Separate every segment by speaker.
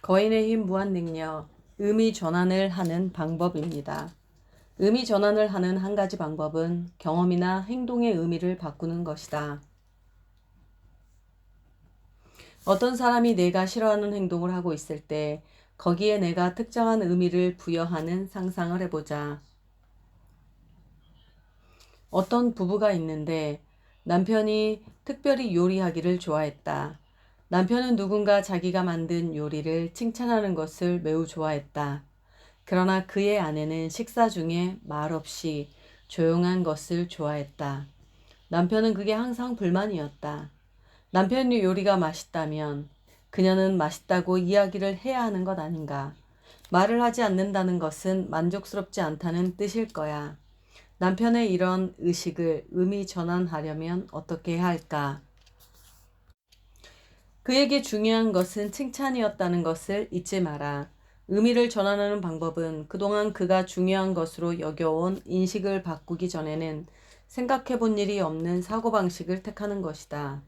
Speaker 1: 거인의 힘 무한능력, 의미 전환을 하는 방법입니다. 의미 전환을 하는 한 가지 방법은 경험이나 행동의 의미를 바꾸는 것이다. 어떤 사람이 내가 싫어하는 행동을 하고 있을 때 거기에 내가 특정한 의미를 부여하는 상상을 해보자. 어떤 부부가 있는데 남편이 특별히 요리하기를 좋아했다. 남편은 누군가 자기가 만든 요리를 칭찬하는 것을 매우 좋아했다. 그러나 그의 아내는 식사 중에 말없이 조용한 것을 좋아했다. 남편은 그게 항상 불만이었다. 남편의 요리가 맛있다면 그녀는 맛있다고 이야기를 해야 하는 것 아닌가. 말을 하지 않는다는 것은 만족스럽지 않다는 뜻일 거야. 남편의 이런 의식을 의미 전환하려면 어떻게 해야 할까? 그에게 중요한 것은 칭찬이었다는 것을 잊지 마라. 의미를 전환하는 방법은 그동안 그가 중요한 것으로 여겨온 인식을 바꾸기 전에는 생각해 본 일이 없는 사고방식을 택하는 것이다.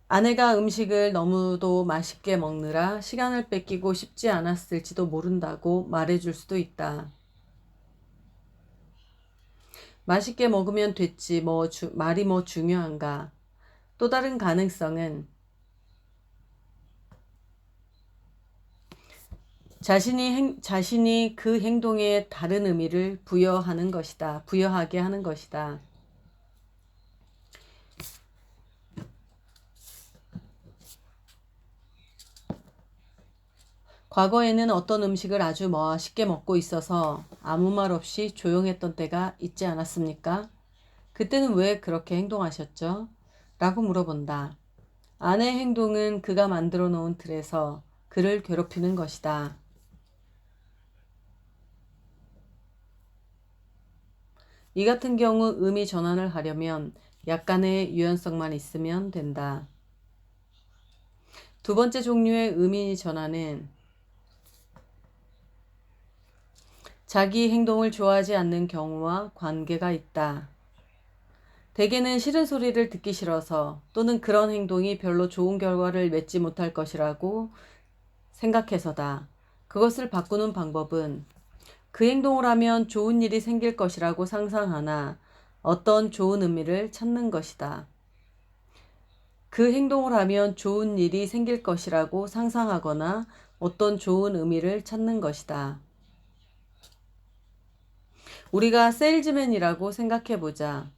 Speaker 1: 아내가 음식을 너무도 맛있게 먹느라 시간을 뺏기고 싶지 않았을지도 모른다고 말해줄 수도 있다. 맛있게 먹으면 됐지 말이 중요한가. 또 다른 가능성은 자신이 그 행동에 다른 의미를 부여하게 하는 것이다. 과거에는 어떤 음식을 아주 맛있게 먹고 있어서 아무 말 없이 조용했던 때가 있지 않았습니까? 그때는 왜 그렇게 행동하셨죠? 라고 물어본다. 아내의 행동은 그가 만들어 놓은 틀에서 그를 괴롭히는 것이다. 이 같은 경우 의미 전환을 하려면 약간의 유연성만 있으면 된다. 두 번째 종류의 의미 전환은 자기 행동을 좋아하지 않는 경우와 관계가 있다. 대개는 싫은 소리를 듣기 싫어서 또는 그런 행동이 별로 좋은 결과를 맺지 못할 것이라고 생각해서다. 그것을 바꾸는 방법은 그 행동을 하면 좋은 일이 생길 것이라고 상상하나 어떤 좋은 의미를 찾는 것이다. 그 행동을 하면 좋은 일이 생길 것이라고 상상하거나 어떤 좋은 의미를 찾는 것이다. 우리가 세일즈맨이라고 생각해보자.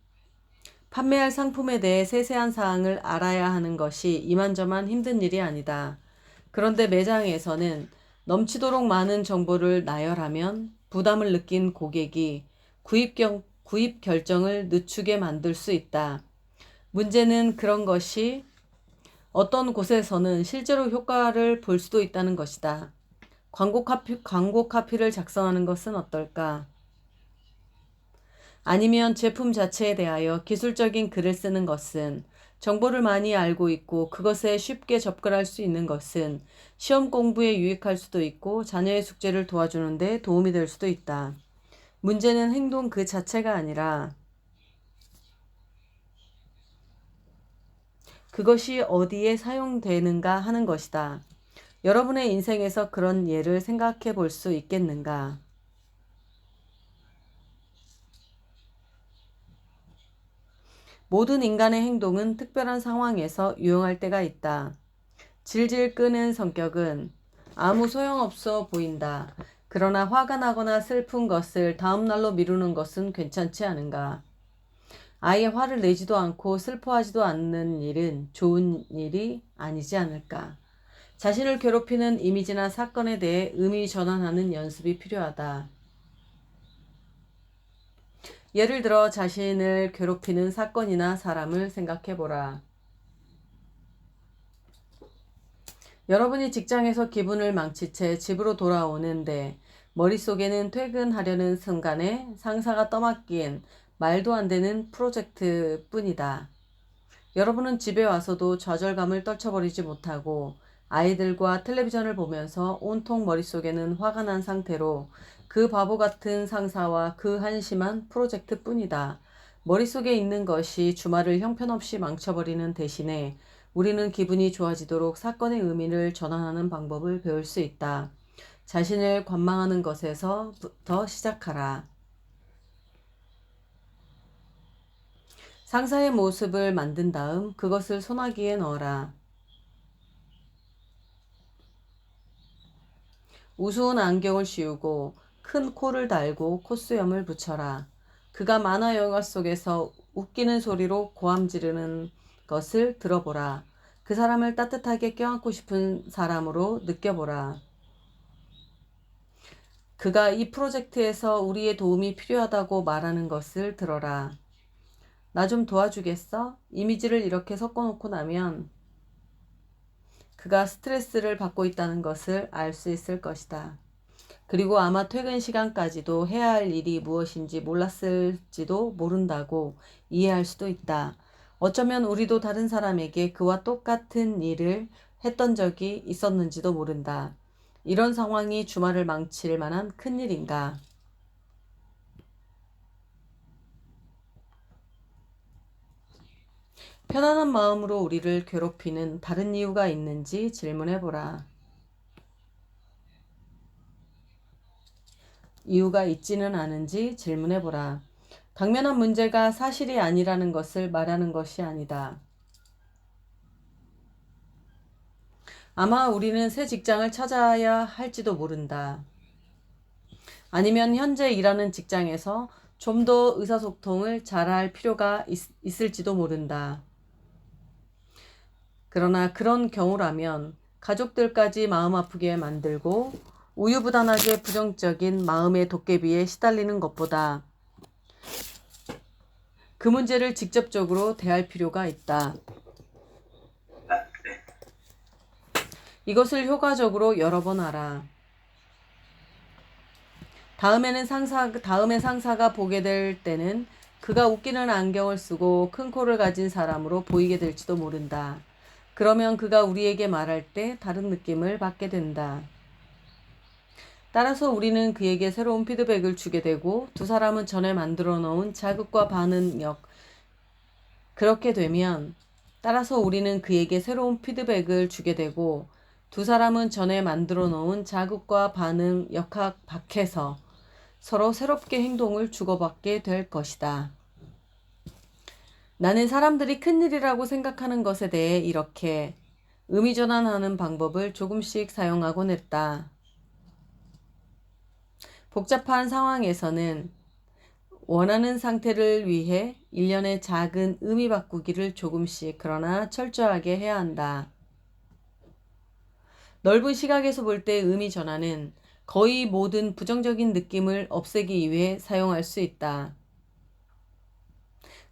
Speaker 1: 판매할 상품에 대해 세세한 사항을 알아야 하는 것이 이만저만 힘든 일이 아니다. 그런데 매장에서는 넘치도록 많은 정보를 나열하면 부담을 느낀 고객이 구입 결정을 늦추게 만들 수 있다. 문제는 그런 것이 어떤 곳에서는 실제로 효과를 볼 수도 있다는 것이다. 광고 카피를 작성하는 것은 어떨까? 아니면 제품 자체에 대하여 기술적인 글을 쓰는 것은 정보를 많이 알고 있고 그것에 쉽게 접근할 수 있는 것은 시험 공부에 유익할 수도 있고 자녀의 숙제를 도와주는 데 도움이 될 수도 있다. 문제는 행동 그 자체가 아니라 그것이 어디에 사용되는가 하는 것이다. 여러분의 인생에서 그런 예를 생각해 볼 수 있겠는가? 모든 인간의 행동은 특별한 상황에서 유용할 때가 있다. 질질 끄는 성격은 아무 소용없어 보인다. 그러나 화가 나거나 슬픈 것을 다음 날로 미루는 것은 괜찮지 않은가? 아예 화를 내지도 않고 슬퍼하지도 않는 일은 좋은 일이 아니지 않을까? 자신을 괴롭히는 이미지나 사건에 대해 의미 전환하는 연습이 필요하다. 예를 들어 자신을 괴롭히는 사건이나 사람을 생각해보라. 여러분이 직장에서 기분을 망친 채 집으로 돌아오는데 머릿속에는 퇴근하려는 순간에 상사가 떠맡긴 말도 안 되는 프로젝트 뿐이다. 여러분은 집에 와서도 좌절감을 떨쳐버리지 못하고 아이들과 텔레비전을 보면서 온통 머릿속에는 화가 난 상태로 그 바보 같은 상사와 그 한심한 프로젝트 뿐이다. 머릿속에 있는 것이 주말을 형편없이 망쳐버리는 대신에 우리는 기분이 좋아지도록 사건의 의미를 전환하는 방법을 배울 수 있다. 자신을 관망하는 것에서부터 시작하라. 상사의 모습을 만든 다음 그것을 소나기에 넣어라. 우스운 안경을 씌우고 큰 코를 달고 콧수염을 붙여라. 그가 만화 영화 속에서 웃기는 소리로 고함 지르는 것을 들어보라. 그 사람을 따뜻하게 껴안고 싶은 사람으로 느껴보라. 그가 이 프로젝트에서 우리의 도움이 필요하다고 말하는 것을 들어라. 나 좀 도와주겠어? 이미지를 이렇게 섞어놓고 나면 그가 스트레스를 받고 있다는 것을 알 수 있을 것이다. 그리고 아마 퇴근 시간까지도 해야 할 일이 무엇인지 몰랐을지도 모른다고 이해할 수도 있다. 어쩌면 우리도 다른 사람에게 그와 똑같은 일을 했던 적이 있었는지도 모른다. 이런 상황이 주말을 망칠 만한 큰일인가? 편안한 마음으로 우리를 괴롭히는 다른 이유가 있는지 질문해보라. 이유가 있지는 않은지 질문해보라. 당면한 문제가 사실이 아니라는 것을 말하는 것이 아니다. 아마 우리는 새 직장을 찾아야 할지도 모른다. 아니면 현재 일하는 직장에서 좀 더 의사소통을 잘할 필요가 있을지도 모른다. 그러나 그런 경우라면 가족들까지 마음 아프게 만들고 우유부단하게 부정적인 마음의 도깨비에 시달리는 것보다 그 문제를 직접적으로 대할 필요가 있다. 이것을 효과적으로 여러 번 하라. 다음에 상사가 보게 될 때는 그가 웃기는 안경을 쓰고 큰 코를 가진 사람으로 보이게 될지도 모른다. 그러면 그가 우리에게 말할 때 다른 느낌을 받게 된다. 따라서 우리는 그에게 새로운 피드백을 주게 되고 두 사람은 전에 만들어 놓은 자극과 반응력 그렇게 되면 따라서 우리는 그에게 새로운 피드백을 주게 되고 두 사람은 전에 만들어 놓은 자극과 반응 역학 밖에서 서로 새롭게 행동을 주고받게 될 것이다. 나는 사람들이 큰일이라고 생각하는 것에 대해 이렇게 의미전환하는 방법을 조금씩 사용하곤 했다. 복잡한 상황에서는 원하는 상태를 위해 일련의 작은 의미 바꾸기를 조금씩 그러나 철저하게 해야 한다. 넓은 시각에서 볼 때 의미 전환은 거의 모든 부정적인 느낌을 없애기 위해 사용할 수 있다.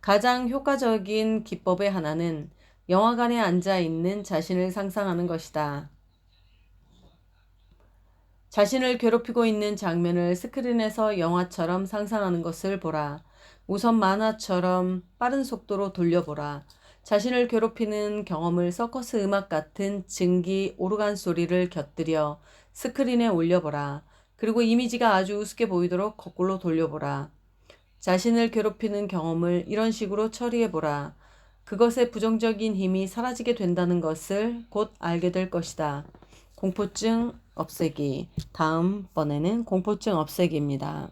Speaker 1: 가장 효과적인 기법의 하나는 영화관에 앉아 있는 자신을 상상하는 것이다. 자신을 괴롭히고 있는 장면을 스크린에서 영화처럼 상상하는 것을 보라. 우선 만화처럼 빠른 속도로 돌려보라. 자신을 괴롭히는 경험을 서커스 음악 같은 증기 오르간 소리를 곁들여 스크린에 올려보라. 그리고 이미지가 아주 우습게 보이도록 거꾸로 돌려보라. 자신을 괴롭히는 경험을 이런 식으로 처리해보라. 그것의 부정적인 힘이 사라지게 된다는 것을 곧 알게 될 것이다. 공포증 없애기. 다음번에는 공포증 없애기입니다.